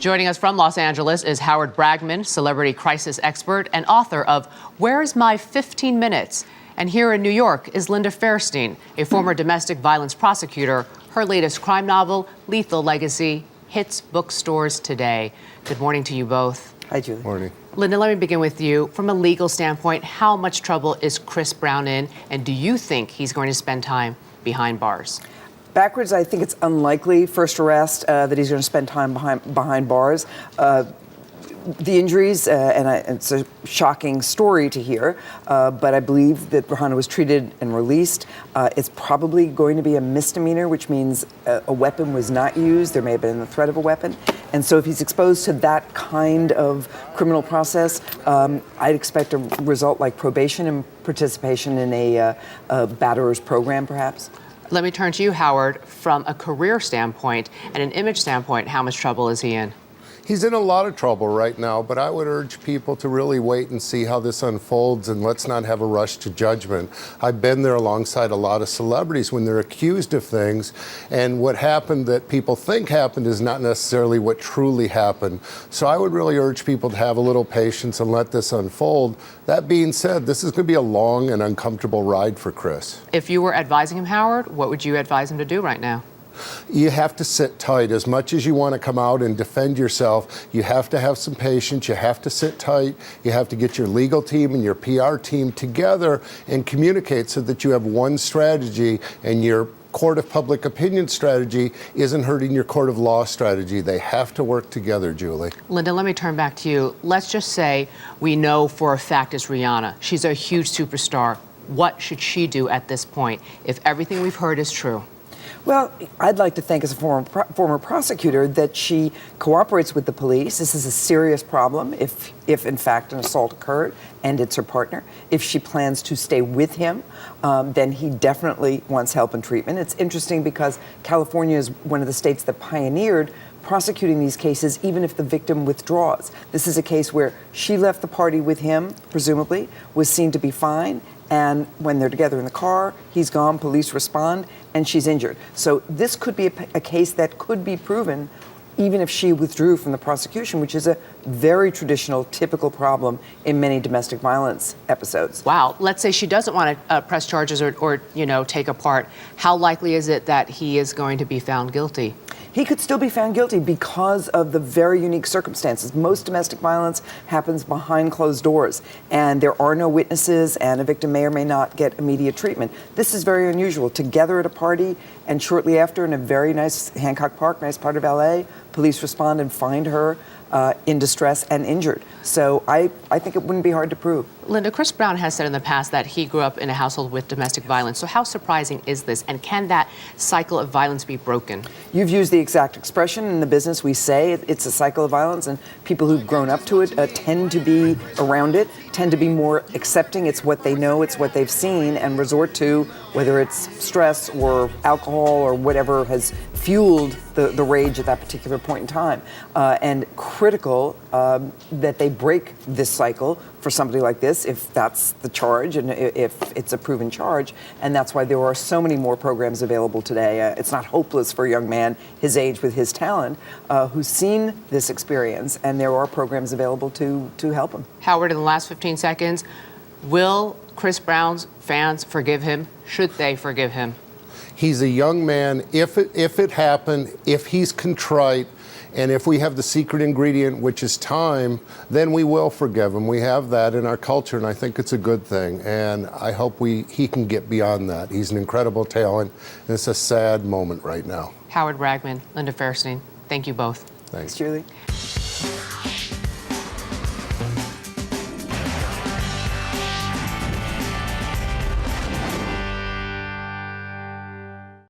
Joining us from Los Angeles is Howard Bragman, celebrity crisis expert and author of Where's My 15 Minutes? And here in New York is Linda Fairstein, a former domestic violence prosecutor. Her latest crime novel, Lethal Legacy, hits bookstores today. Good morning to you both. Hi, Julie. Morning. Linda, let me begin with you. From a legal standpoint, how much trouble is Chris Brown in, and do you think he's going to spend time behind bars? Backwards, I think it's unlikely, first arrest, that he's going to spend time behind bars. The injuries, it's a shocking story to hear, but I believe that RIHANNA was treated and released. It's probably going to be a misdemeanor, which means a weapon was not used. There may have been the threat of a weapon. And so if he's exposed to that kind of criminal process, I'd expect a result like probation and participation in a batterer's program, perhaps. Let me turn to you, Howard. From a career standpoint and an image standpoint, how much trouble is he in? He's in a lot of trouble right now, but I would urge people to really wait and see how this unfolds, and let's not have a rush to judgment. I've been there alongside a lot of celebrities when they're accused of things, and what happened that people think happened is not necessarily what truly happened. So I would really urge people to have a little patience and let this unfold. That being said, this is going to be a long and uncomfortable ride for Chris. If you were advising him, Howard, what would you advise him to do right now? You have to sit tight. As much as you want to come out and defend yourself, you have to have some patience. You have to sit tight. You have to get your legal team and your PR team together and communicate so that you have one strategy, and your court of public opinion strategy isn't hurting your court of law strategy. They have to work together, Julie. Linda, let me turn back to you. Let's just say we know for a fact it's RIHANNA. She's a huge superstar. What should she do at this point if everything we've heard is true? Well, I'd like to think as a former prosecutor that she cooperates with the police. This is a serious problem if in fact an assault occurred and it's her partner. If she plans to stay with him, then he definitely wants help and treatment. It's interesting because California is one of the states that pioneered prosecuting these cases even if the victim withdraws. This is a case where she left the party with him, presumably, was seen to be fine, and when they're together in the car, he's gone, police respond, and she's injured. So this could be a case that could be proven even if she withdrew from the prosecution, which is a very traditional, typical problem in many domestic violence episodes. Wow. Let's say she doesn't want to press charges or take a part. How likely is it that he is going to be found guilty? He could still be found guilty because of the very unique circumstances. Most domestic violence happens behind closed doors, and there are no witnesses, and a victim may or may not get immediate treatment. This is very unusual. Together at a party, and shortly after in a very nice Hancock Park, nice part of LA, police respond and find her in distress and injured. So I think it wouldn't be hard to prove. Linda, Chris Brown has said in the past that he grew up in a household with domestic violence. So how surprising is this? And can that cycle of violence be broken? You've used the exact expression. In the business, we say it's a cycle of violence, and people who've grown up to it tend to be around it, tend to be more accepting. It's what they know, it's what they've seen, and resort to, whether it's stress or alcohol or whatever has fueled the rage at that particular point in time. And critical that they break this cycle for somebody like this, if that's the charge and if it's a proven charge. And that's why there are so many more programs available today. It's not hopeless for a young man his age with his talent who's seen this experience, and there are programs available to help him. Howard, in the last 15 seconds, will Chris Brown's fans forgive him? Should they forgive him? He's a young man. If it happened, if he's contrite, and if we have the secret ingredient, which is time, then we will forgive him. We have that in our culture, and I think it's a good thing. And I hope he can get beyond that. He's an incredible talent, and it's a sad moment right now. Howard Bragman, Linda Fairstein, thank you both. Thanks, Julie.